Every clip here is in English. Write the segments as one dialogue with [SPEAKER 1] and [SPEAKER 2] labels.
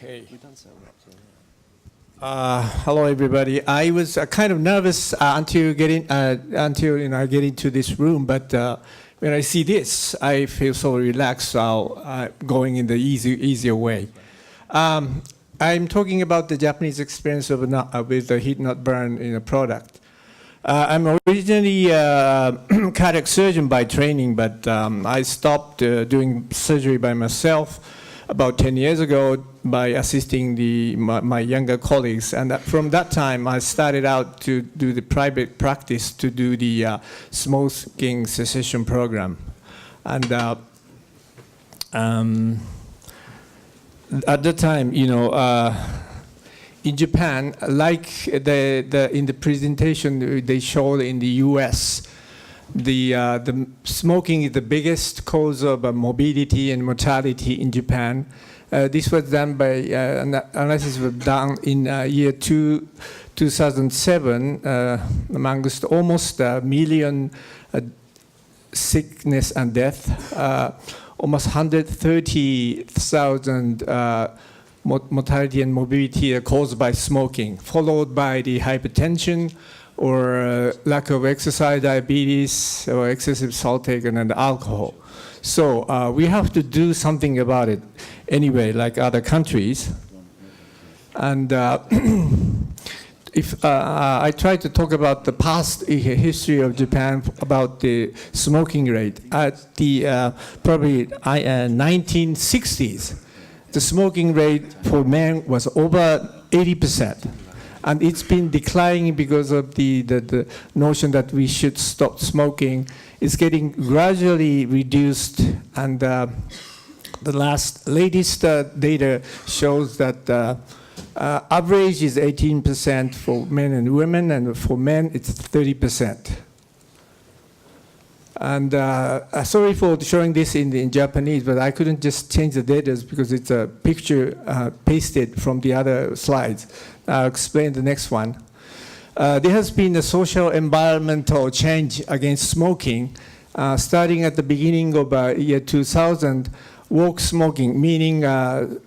[SPEAKER 1] Okay. Hello, everybody. I was kind of nervous until getting to this room, but when I see this, I feel so relaxed. So going in the easier way. I'm talking about the Japanese experience of with the heat not burn in a product. I'm originally a cardiac surgeon by training, but I stopped doing surgery by myself about 10 years ago by assisting my younger colleagues. And from that time, I started out to do the private practice to do the smoking cessation program. And at the time, in Japan, like in the presentation they showed in the U.S., the smoking is the biggest cause of morbidity and mortality in Japan. This was done by analysis was done in year 2007 amongst almost a million sickness and death, almost 130,000 mortality and morbidity caused by smoking, followed by the hypertension, or lack of exercise, diabetes, or excessive salt taken, and alcohol. So we have to do something about it anyway, like other countries. And if I try to talk about the past history of Japan about the smoking rate, at the probably 1960s, the smoking rate for men was over 80%. And it's been declining because of the notion that we should stop smoking. It's getting gradually reduced, and the latest data shows that average is 18% for men and women, and for men it's 30%. And sorry for showing this in Japanese, but I couldn't just change the data because it's a picture pasted from the other slides. I'll explain the next one. There has been a social environmental change against smoking, starting at the beginning of year 2000. Walk smoking, meaning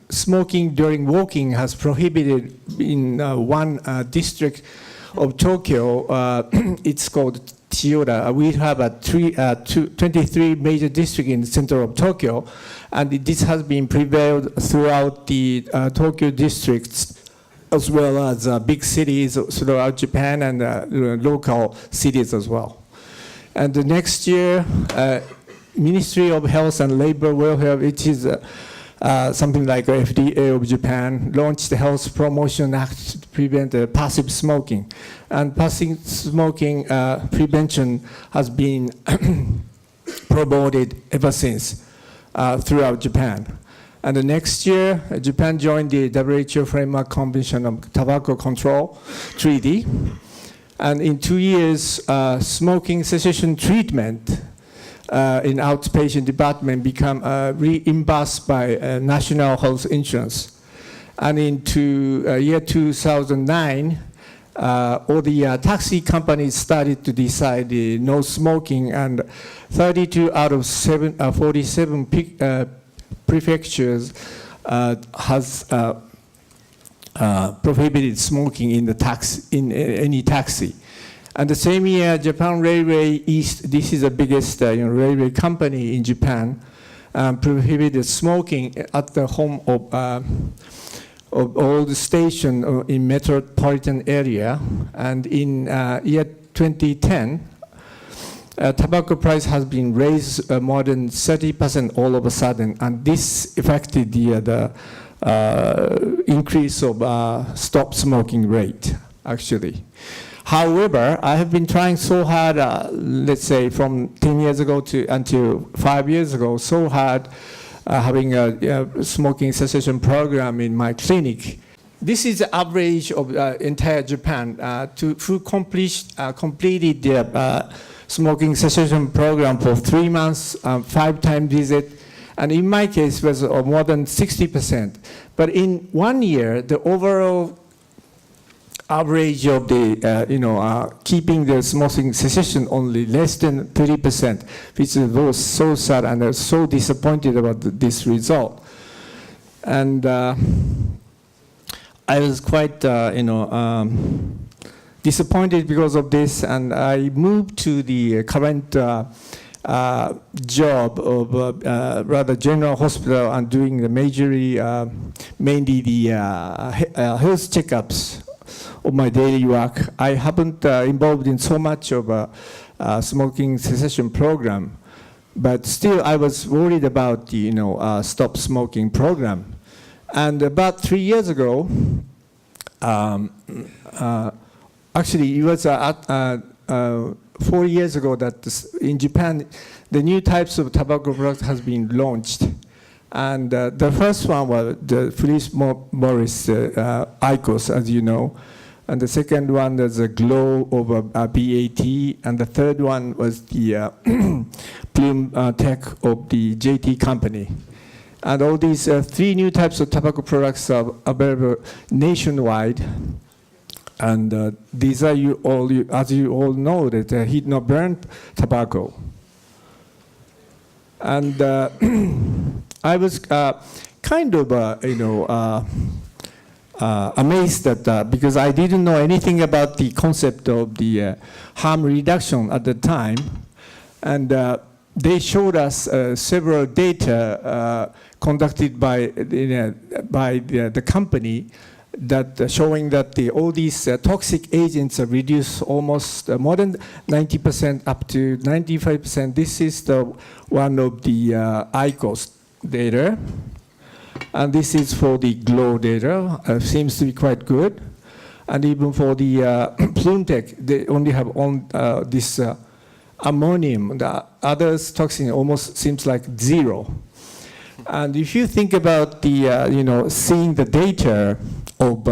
[SPEAKER 1] smoking during walking, has prohibited in one district of Tokyo. It's called Chiyoda. We have 23 major districts in the center of Tokyo, and this has been prevailed throughout the Tokyo districts, as well as big cities throughout Japan and local cities as well. And the next year, Ministry of Health and Labor Welfare, which is something like FDA of Japan, launched the Health Promotion Act to prevent passive smoking. And passive smoking prevention has been promoted ever since throughout Japan. And the next year, Japan joined the WHO Framework Convention on Tobacco Control Treaty. And in 2 years, smoking cessation treatment in outpatient department become reimbursed by National Health Insurance. And into year 2009, all the taxi companies started to decide no smoking, and 32 out of 47 prefectures has prohibited smoking in the any taxi. And the same year, Japan Railway East, this is the biggest railway company in Japan, prohibited smoking at the home of all the stations in metropolitan area. And in year 2010, tobacco price has been raised more than 30% all of a sudden, and this affected the increase of stop smoking rate, actually. However, I have been trying so hard, let's say from 10 years ago to until 5 years ago, so hard having a smoking cessation program in my clinic. This is the average of entire Japan who completed their smoking cessation program for 3 months, 5 times visit, and in my case was more than 60%. But in 1 year, the overall average of the keeping the smoking cessation only less than 30%, which was so sad, and I was so disappointed about this result. And I was quite, disappointed because of this, and I moved to the current job of rather general hospital and doing the mainly the health checkups of my daily work. I haven't involved in so much of a smoking cessation program, but still I was worried about the stop smoking program. And about 3 years ago, actually, it was 4 years ago that in Japan, the new types of tobacco products has been launched. And the first one was the Philip Morris IQOS, as you know. And the second one was a Glow over BAT. And the third one was the Plume Tech of the JT company. And all these 3 new types of tobacco products are available nationwide. And these are as you all know, that heat-not-burn tobacco. And I was kind of, amazed at that because I didn't know anything about the concept of the harm reduction at the time. And they showed us several data conducted by the company that showing that all these toxic agents are reduced almost more than 90% up to 95%. This is the one of the IQOS data. And this is for the Glow data. Seems to be quite good. And even for the Plume Tech, they only have this ammonium. The others toxin almost seems like 0. And if you think about the, seeing the data of,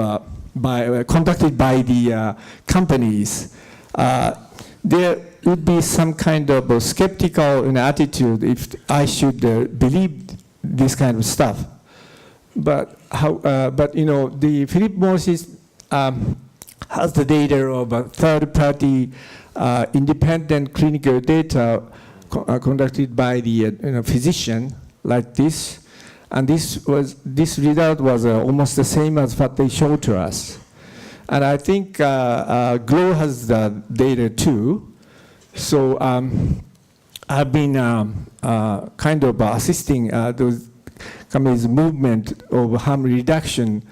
[SPEAKER 1] conducted by the companies, there would be some kind of a skeptical attitude if I should believe this kind of stuff. But the Philip Morris has the data of a third-party independent clinical data conducted by the physician like this, and this result was almost the same as what they showed to us. And I think Glow has the data too. So I've been kind of assisting those companies' movement of harm reduction,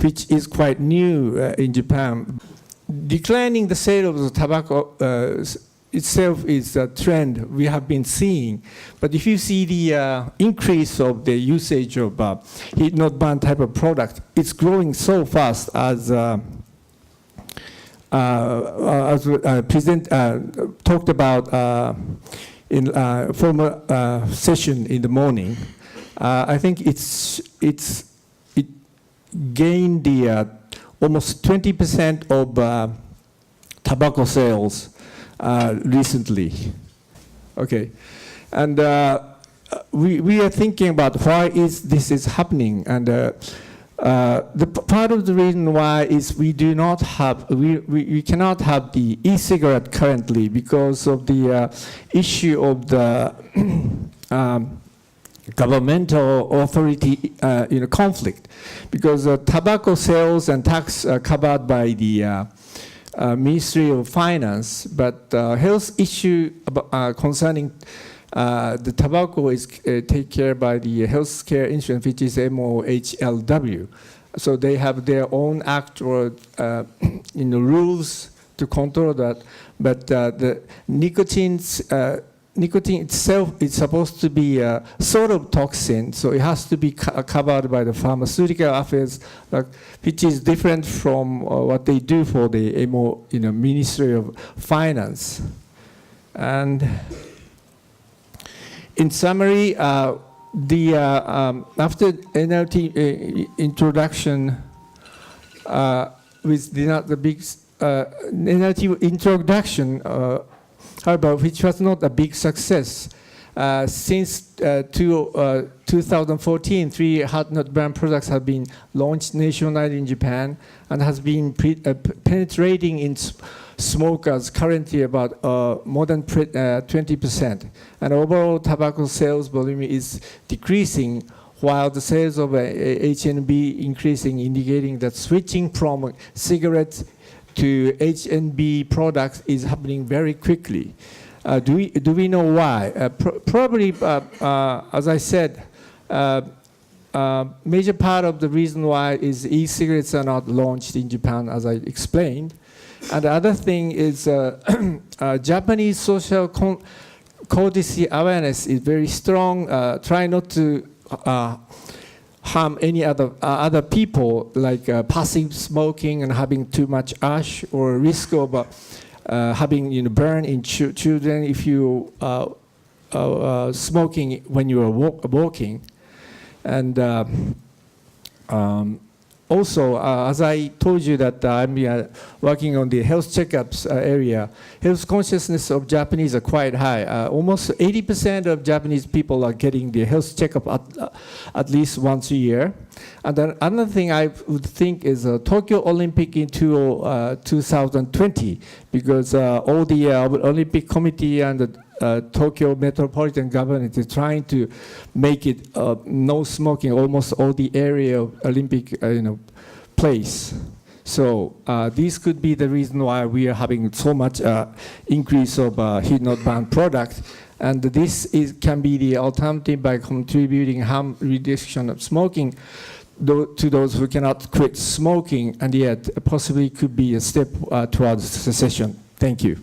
[SPEAKER 1] which is quite new in Japan. Declining the sale of tobacco itself is a trend we have been seeing. But if you see the increase of the usage of heat-not-burn type of product, it's growing so fast as President talked about in former session in the morning. I think it gained the almost 20% of tobacco sales recently. Okay, and we are thinking about why this is happening, and the part of the reason why is we do not have we cannot have the e-cigarette currently because of the issue of the governmental authority conflict, because tobacco sales and tax are covered by the Ministry of Finance, but health issue concerning the tobacco is taken care by the healthcare insurance, which is MOHLW. So they have their own act or rules to control that. But the nicotine itself is supposed to be a sort of toxin, so it has to be covered by the pharmaceutical affairs, which is different from what they do for the Ministry of Finance. And in summary, after NLT introduction, with the big NLT introduction. However, which was not a big success. Since 2014, 3 heat-not-burn products have been launched nationwide in Japan and has been penetrating in smokers currently about more than 20%. And overall tobacco sales volume is decreasing while the sales of HNB increasing, indicating that switching from cigarettes to HNB products is happening very quickly. Do we know why? Probably, as I said, major part of the reason why is e-cigarettes are not launched in Japan, as I explained. And the other thing is Japanese social courtesy awareness is very strong. Try not to harm any other people, like passive smoking and having too much ash, or risk of having burn in children if you smoking when you are walking. And also, as I told you that I'm working on the health checkups area, health consciousness of Japanese are quite high. Almost 80% of Japanese people are getting the health checkup at least once a year. And then another thing I would think is Tokyo Olympic in 2020, because all the Olympic Committee and the Tokyo Metropolitan Government is trying to make it no smoking, almost all the area of Olympic place. So this could be the reason why we are having so much increase of heat-not-burn product. And this can be the alternative by contributing harm reduction of smoking to those who cannot quit smoking, and yet possibly could be a step towards cessation. Thank you.